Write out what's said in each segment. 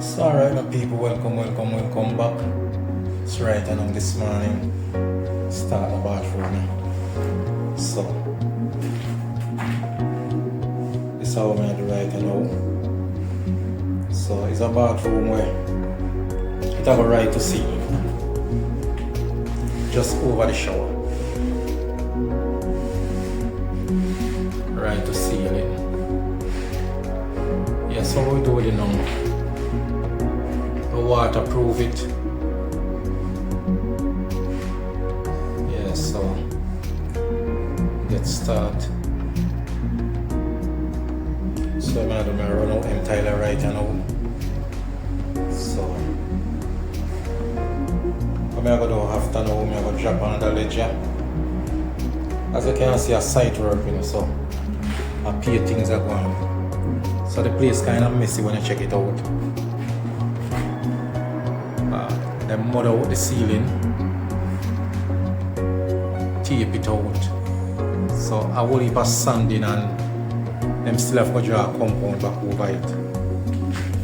So alright my people, welcome back. It's right on this morning. Start the bathroom now. So this is how I do right now. So it's a bathroom where it have a right to see. Just over the shower. Right to ceiling. Yeah, so we do it now. Waterproof it. Yeah, so get start. So I'm going to run out empty right now. So I'm going to do after now, I'm going to drop another ledger. As you can see, a site work, so a few things are going. So the place kind of messy when you check it out. They mud out the ceiling, tape it out. So I will heap of sanding and them still have to draw a compound back over it.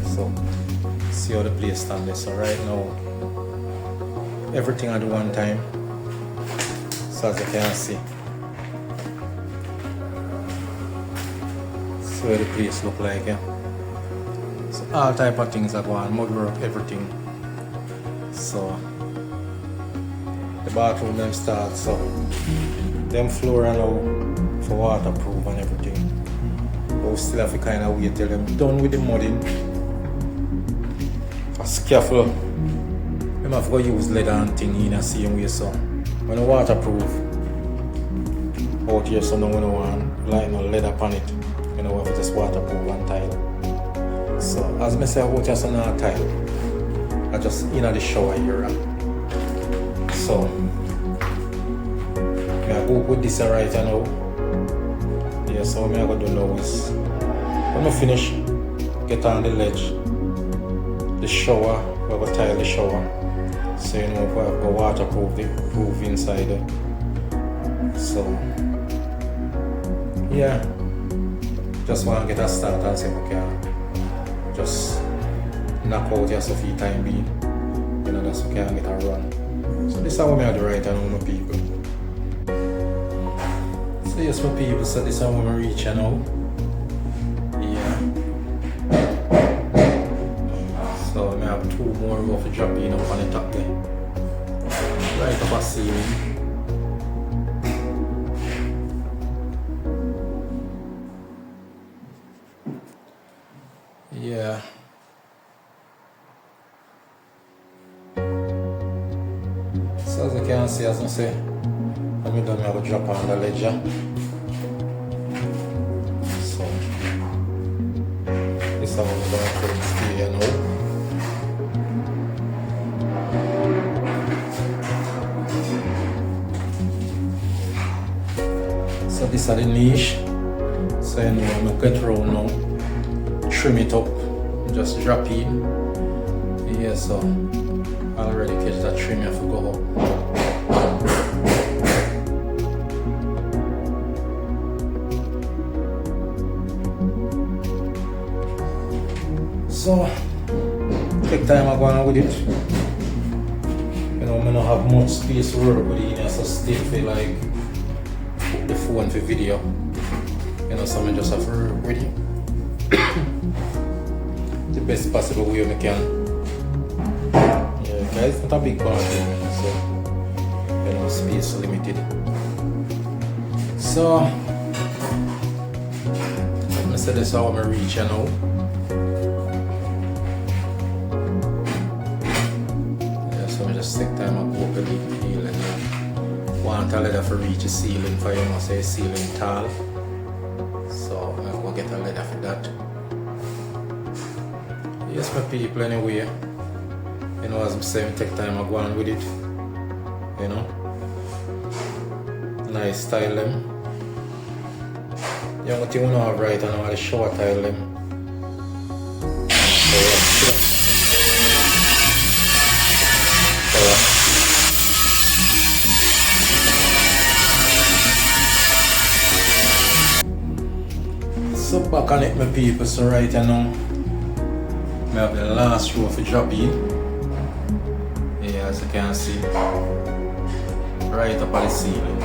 So see how the place stands. So right now, everything at one time. So as you can see, so the place look like. So all type of things are going, mud work, everything. So the bathroom them start, so them floor are now for waterproof and everything. But we still have to kind of wait till them done with the mudding. For scaffold, them have to use leather and thing in the same way. So when the waterproof out here, so now we don't want like no leather on it. You know, if it's waterproof and tile. So as I say, out here, so not tile. I just in the shower area. So I go put this right now. Yeah, so what I'm going to do now is when I finish, get on the ledge, the shower, we're going to tile the shower. So you know if I have got waterproof the roof inside it. So yeah, just want to get a start and say okay, just knock out your feet time being. You know, that's okay, I get a run. So this is how I do right now, my people. So yes, my people, so this is how I reach now. Yeah. So I have two more rough to drop in up on the top there. Right up a ceiling. Yeah. So as you can see, as I say, when we done, I will drop on the ledger. So this is how we're going to put it here now. So this is the niche. So you know, I'm going to get round now, trim it up, just drop in. Yeah, so I already catch that trim, you have to go up. So take time I'm going with it. You know, I don't have much space to work with it, so still feel like put the phone for video. You know, so I just have to work with it the best possible way I can. It's not a big bathroom, so you know, space limited. So let me say this is how I'm reach now. Yeah, so I just take time and go over the peel and want a leather for reach the ceiling for you must say ceiling tall. So I'll go get a leather for that. Yes, my people, anyway. You know, as I'm saying, take time I go on with it. You know, nice style them. The only thing we don't have right now are the shower tile them. So yeah, so back on it, my people. So right now, have the last row for drop in. Yeah, as you can see, right up at the ceiling.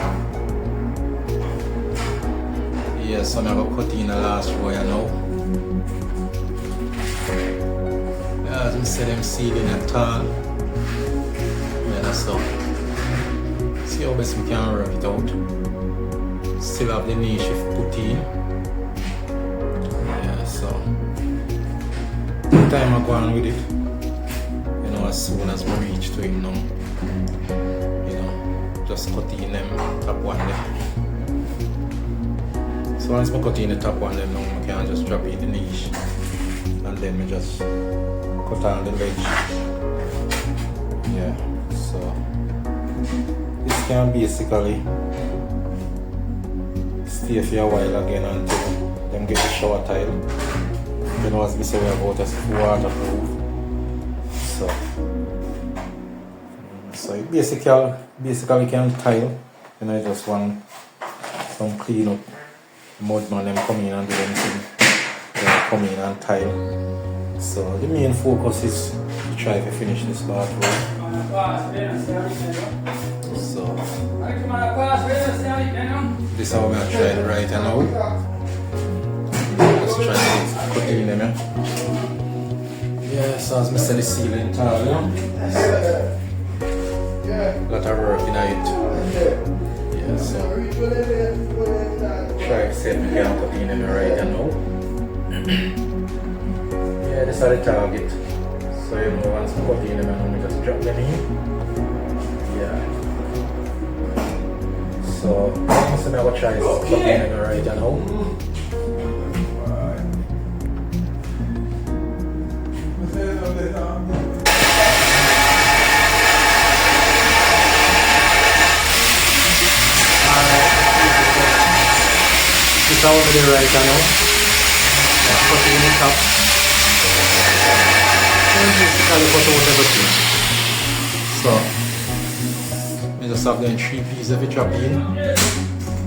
Yeah, so I'm going to cut in the last row here now. Yeah, as I said, I'm ceiling at tall. Yeah, that's all. See how best we can work it out. Still have the niche put in. Yeah, so time I go on with it. You know, as soon as we reach to him now, you know, just cut in them top one there. So once I cut in the top one them now, I can just drop in the niche and then we just cut on the ledge. Yeah, so this can basically stay for a while again until them get the shower tile. You know, as we say, we have about as waterproof. So it basically can tile. You know, I just want some clean up mud man them come in and do them thing. They come in and tile. So the main focus is to try to finish this bathroom. So this is how we're going to try it right now. Just try to put it in them. Yeah, so as I said, the ceiling tile, you know. A lot of work in it. Yeah, so try to see if we can put it in them right now. Yeah, this is the target. So you know, once we put it in them, we just drop them in. Yeah. So I'm going to try to put it in them right now. This is over there right now. Let's put it in the top. And basically put out everything. So we just have them 3 pieces of it drop in.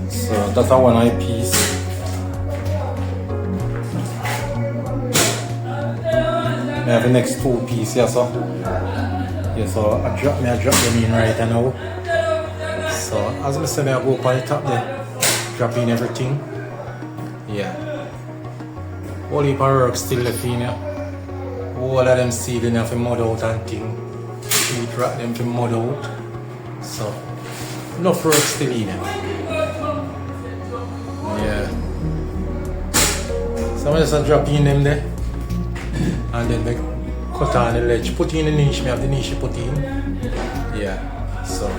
So that's a 1 eye piece. I have the next 2 pieces here, so yeah, so I drop them in right now. So as I said, I go up on the top there, drop in everything. Yeah. All heap of work still left in here. All of them sealing have to mud out and thing. Sheet wrap them to mud out. So enough work still in here. Yeah. So I just drop in them there. And then they cut on the ledge. Put in the niche, me have the niche put in. Yeah. So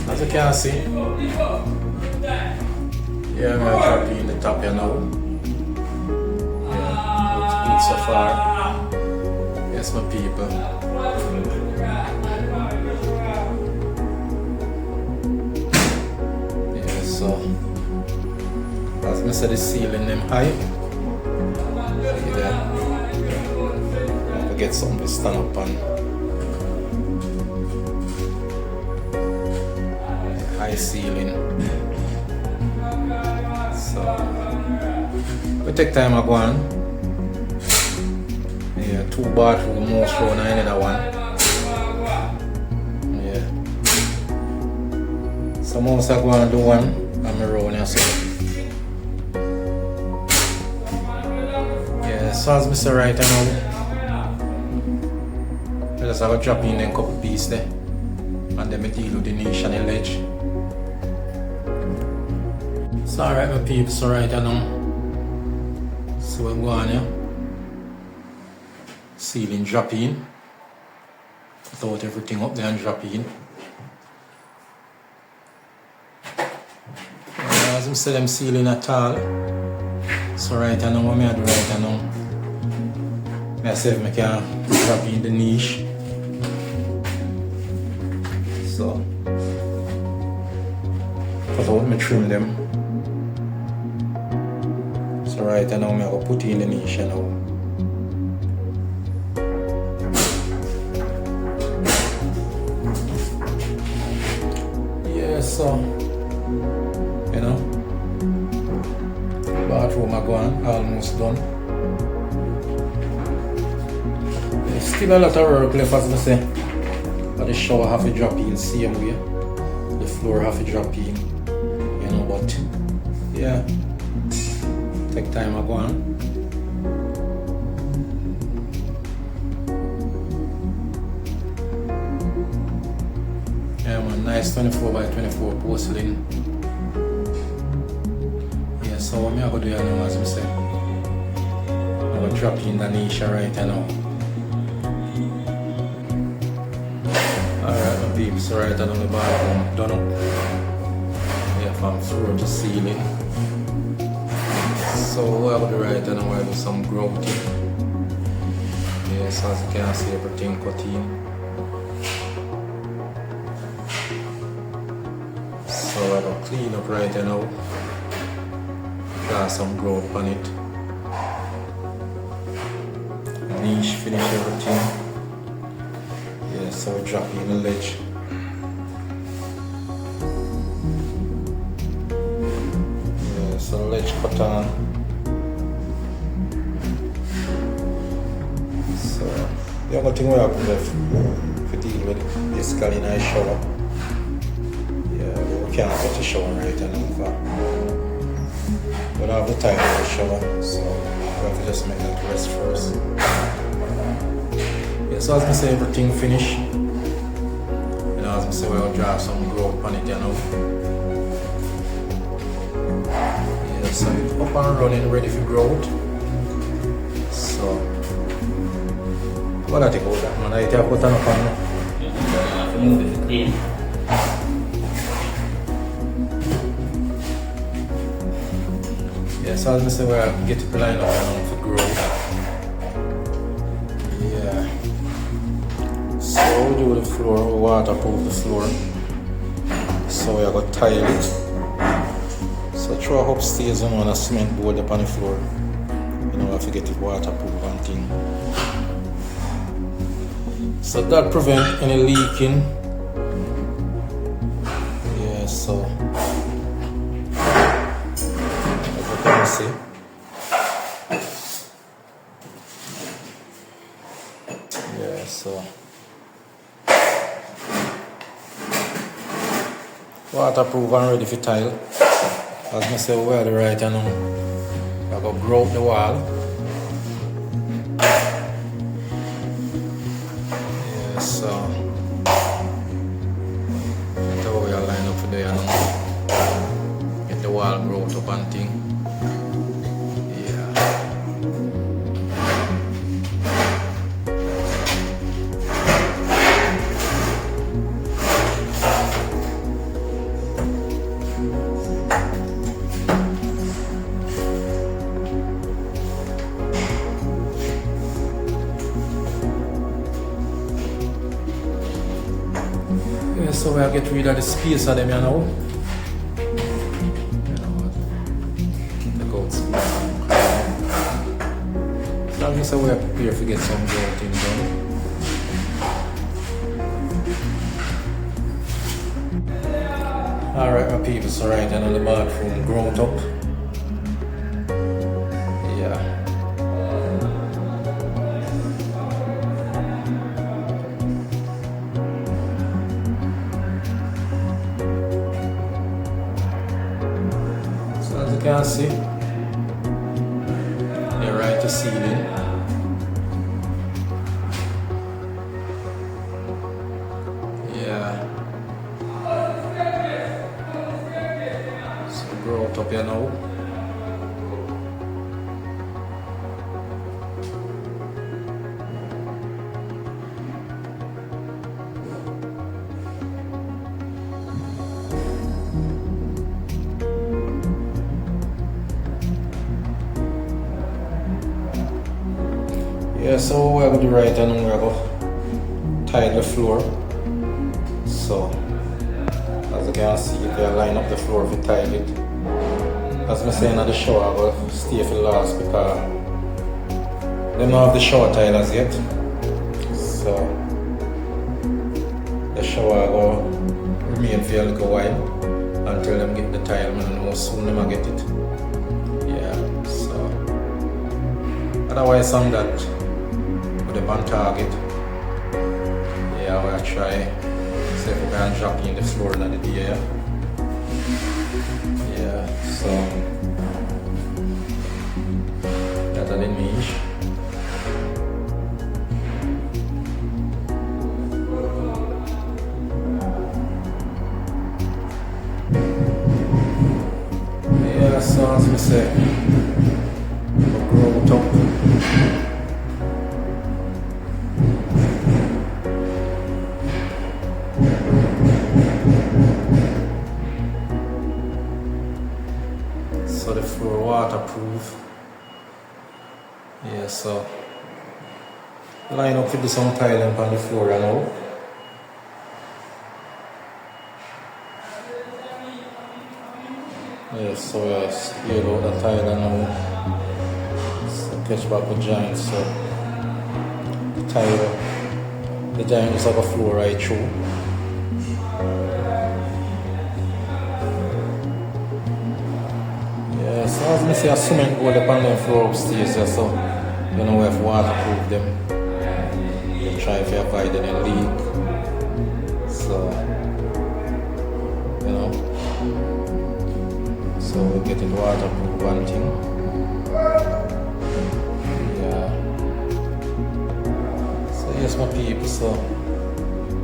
as you can see. Yeah, I'm gonna drop in the top here now. Yeah, looks good so far. Yes, my people. Yeah, so as I said, the ceiling them high. See there. Get something to stand up on. High ceiling. So we take time to go on. Yeah, 2 bathroom, most row and another one. Yeah. So most I go on do one and my row now so. Yeah, so as I say right now. I just have a drop in a couple pieces there and then I deal with the niche and the ledge. So alright my people, so right now, so we go on here, ceiling drop in, put out everything up there and drop in. As I said, I'm ceiling at all, so right now what I do right now, I see if I can drop in the niche. So cut out me trim them. So right now I'm going to put in the niche now. Yeah, so you know, bathroom I go on, almost done. Still a lot of work left, as I say. But the shower have to drop in same way. The floor have to drop in. You know, but yeah. Take time to go on. Yeah man, nice 24 by 24 porcelain. Yeah, so what I'm going to do now, as I say, I'm going to drop in the niche right now. Alright my peeps, right now the bathroom done up. Yeah, from floor to ceiling. So what I'm going to do right now, I do some grouting. Yeah, so as you can see, everything cut in. So I will clean up right now. Got some grout on it. Niche, finish everything. Yeah, so we drop in the ledge. Yeah, so ledge cut on. So the only thing we have left to deal with basically in a shower. Can't get the shower right now, but I have the time for the shower, so I have to just make that rest first. Yeah, so as I say, everything finished. You know, as I say, we'll draw some grout on it, you know. Yeah, so it's up and running, ready for grout. So, I'm gonna take out that man. I have to put on a pan. Move it clean. Yeah, so as I say, we'll get it lined up now for growth. Yeah. So we do the floor, we waterproof the floor. So we're going to tile it. So throw upstairs and on a cement board up on the floor. You know, we have to get it waterproof and thing. So that prevents any leaking. Yeah, so see. Yeah, so waterproof and ready for tile. As I say, we're the right now. I'm going to grout the wall. Yeah, so that's how we are lined up for there now. Get the wall grout up and thing. Yeah, so we'll get rid of the space of them, you know. Take out space. So I'm just we're prepared to get some grouting done. Alright my people, so right now the bathroom grout up. Yeah. As you can see, they're right to ceiling. Yeah. So grout up here now. Yeah, so we're going to do right and we're going to tile the floor. So, as you can see, if you line up the floor if you tile it. As I say in the shower, I'm going to stay for last because they don't have the shower tile as yet. So, the shower will remain for a little while until them get the tile, and how soon them get it. Yeah, so otherwise on that put them on target. Yeah, I will try see if we can drop in the floor in the day. Yeah, so that's the niche. Yeah, so as we say, we'll grow it up. So the floor waterproof. Yeah, so line up with some tiling on the floor now. Yeah, so scale out the tile now. So catch back the joint, so the joint is like a floor right through. Yeah, so as I say, a cement go upon the floor upstairs, so you know we have to waterproof them. You try to avoid any leak. So you know. So we get it waterproof one thing. Yeah. So yes my people, so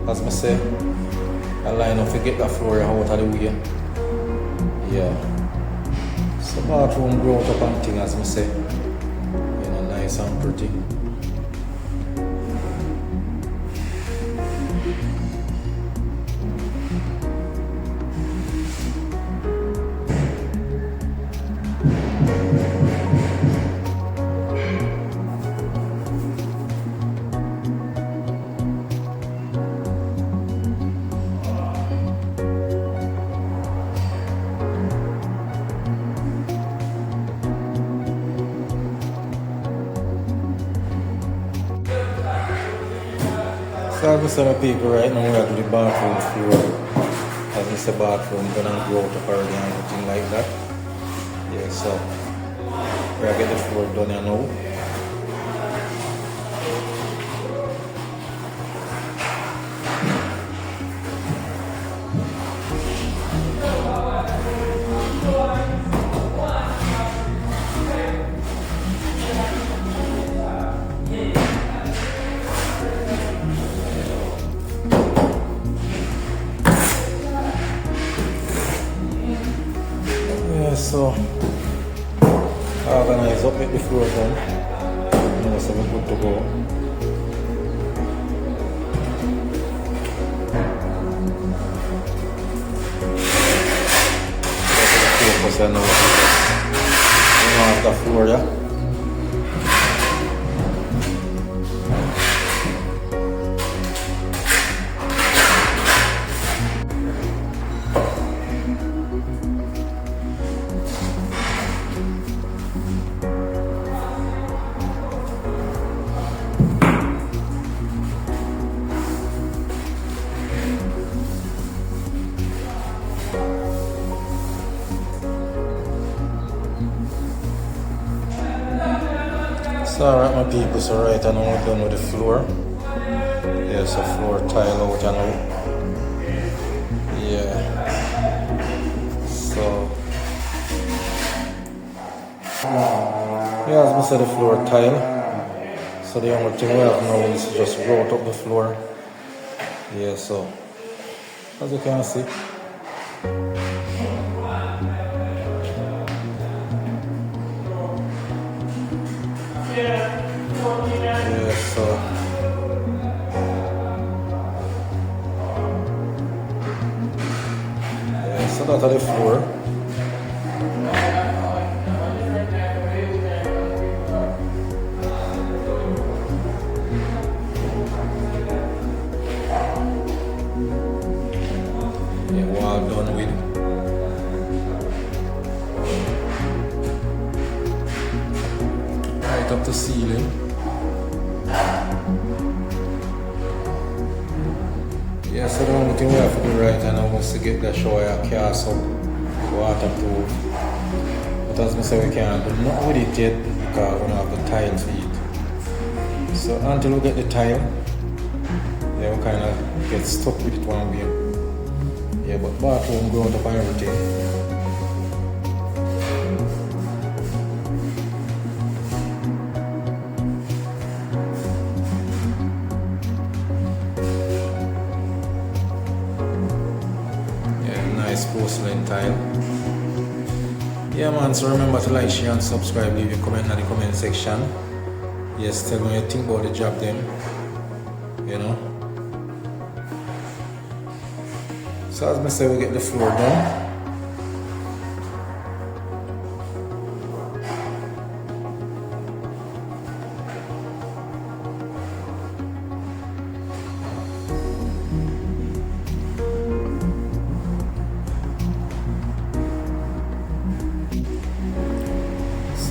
as I say, I line up to get the floor out of the way. Yeah. So bathroom grow up and thing as I say. You know, nice and pretty. So as I say, my people, right now we are to the bathroom floor. As I say, bathroom gonna grow out of already and everything like that. Yeah, so we're gonna get the floor done here now. So organize up, make the floor done. Now so we're good to go. Focus on the floor, yeah. So alright my people, so right now we're done with the floor. Yeah, so floor tile out and out. Yeah. So yeah, as I said, the floor tile. So the only thing we have now is just route up the floor. Yeah, so as you can see. Yeah, so that's the floor. Yeah, wall done with. Right up the ceiling. Yeah, so the only thing we have to do right now is to get the shower castle waterproof. But as I say, we can't do nothing with it yet because we don't have the tile for it. So until we get the tile, yeah, we kind of get stuck with it one way. Yeah, but bathroom ground up and everything. Nice porcelain tile. Yeah man, so remember to like, share and subscribe, leave your comment in the comment section. Yes, tell me what you think about the job then, you know. So as I say, we get the floor done.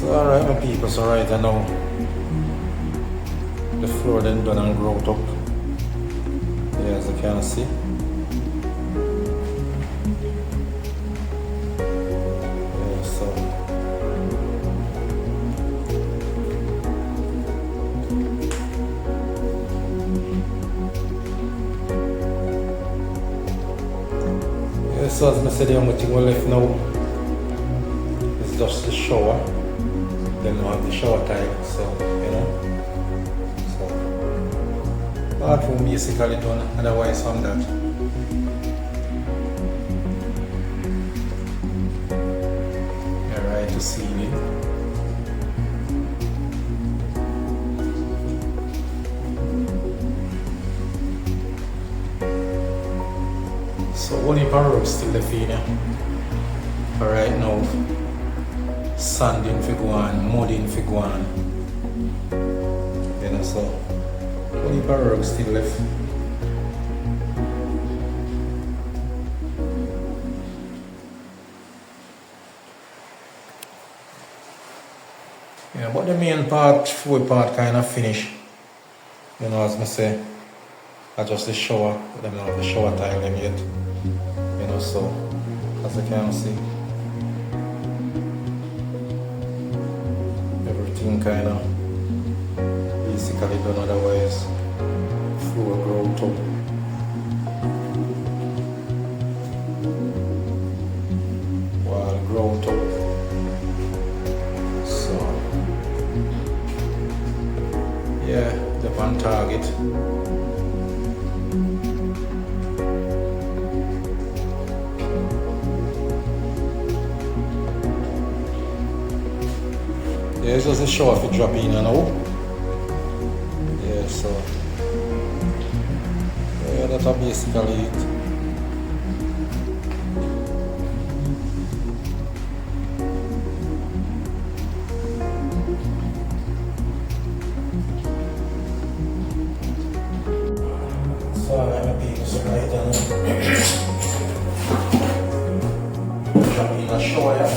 Alright my people, so right I know the floor then done and growed up. Yeah, as you can see. Yeah, so as I said, the only thing we left now is just the shower. Then we have the shower tile, so you know. So bathroom basically done, otherwise from that. Yeah, right to ceiling. So only power still left in here. For right now. Sanding for go on, mudding for go on. You know, so only barrel still left. Yeah, but the main part, food part kind of finished. You know, as I say, I just the shower, but I'm not the shower tile them yet. You know, so as you can see. Kind of basically done, otherwise floor growth up. Wall growth up. So yeah, they're on target. Yeah, it's just a show if you drop in, you know. Yeah, so yeah, that's basically it. So I'm gonna be right now. Drop in a shower.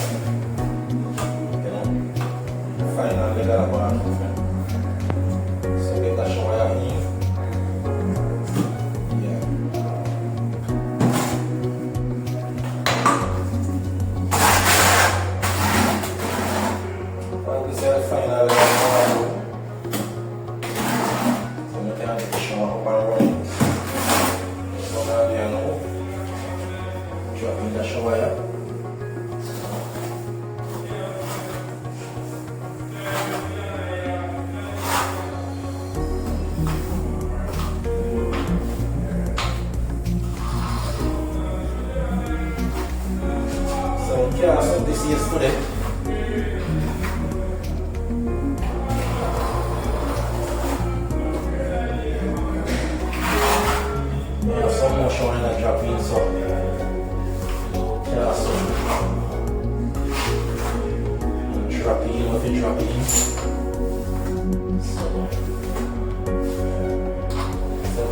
Finally, get a bathroom. So get the shower in. Yeah. Like we said, finally, get a bathroom. So we can get the shower up and running. So now you know, drop in the shower. Yeah, so this is yesterday. Yeah, some more showing that drop in, so yeah, so drop in, what you drop in. So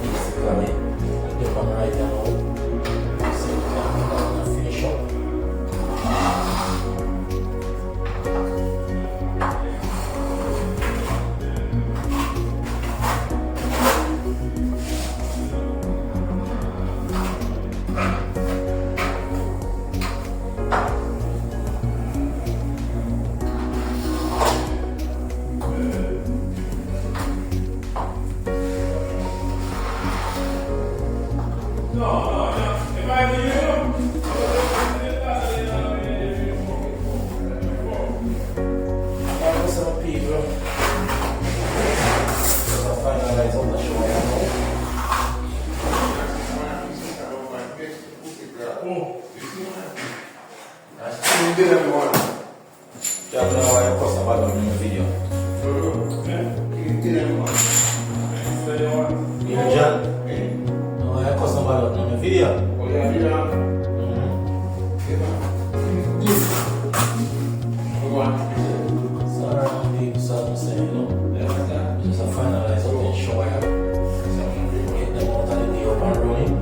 basically, the one right now, so you can finish up. Yeah, I don't know why I post about it in the video. Yeah, John. No, I post about it in the video. Sorry, I'm being so saying, you know. Just a finalize of the show I have. Get them out of the day up and running.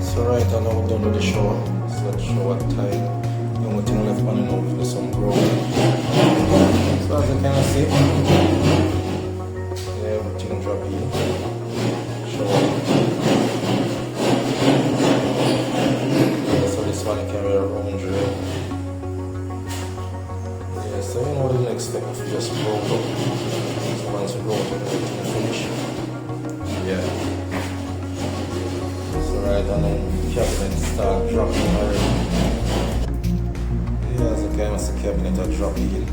So right now we're done with the shower. So let's show what time. The only thing left on the nose is some growing. So as you can see, yeah, everything drop in. Shower. Yeah, so this one can wear around drill. Yeah, so you know what you expect to just roll up. So once you roll up, everything finish. Yeah. Right, and then cabinet start dropping already. Yeah, as a kind of the cabinet are dropping.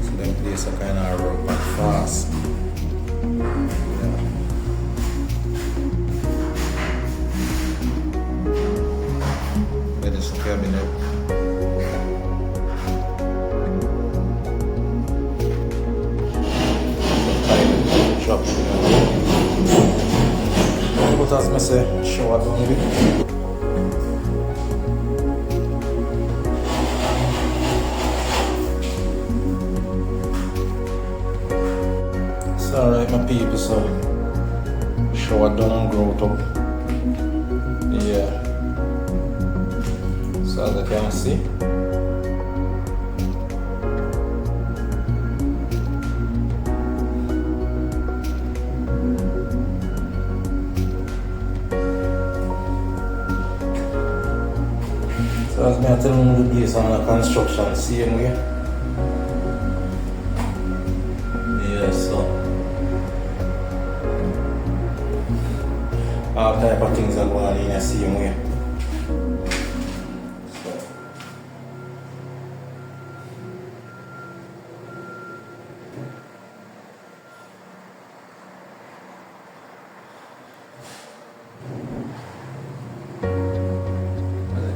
So then place a kind of rope and fast. Yeah. That is the cabinet. Dropping. But as I say, show up on it. It's alright my people, so shower done and growth up. Yeah. So as I can see. So as I tell you, the place on the construction, same way. Yeah, so all type of things are going on in the same way.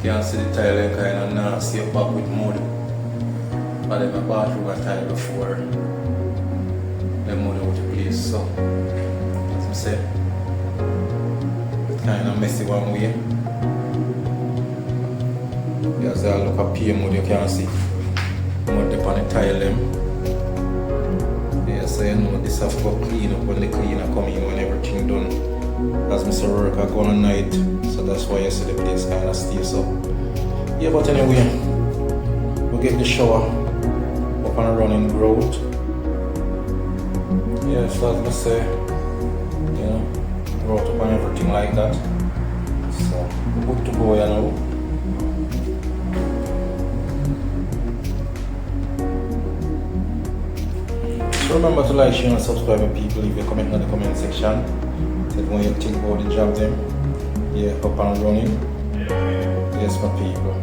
You can see the tile kind of nasty back with mud. But then my bathroom got tile before the mud out the place. So as I say, kind of messy one way. As I look up here mud, you can see mud upon the tile them. Yeah, so you know this have to go clean up when the cleaner come in when everything done. As Mr. Work are going on night, so that's why you see the place kind of stays up. Yeah, but anyway, we'll get the shower up and running growth. Yeah, so as I say, you know, growth up and everything like that. So, we're good to go, you know. So remember to like, share and subscribe and people, leave a comment in the comment section. Tell when you think about the job them. Yeah, up and running. Yes my people.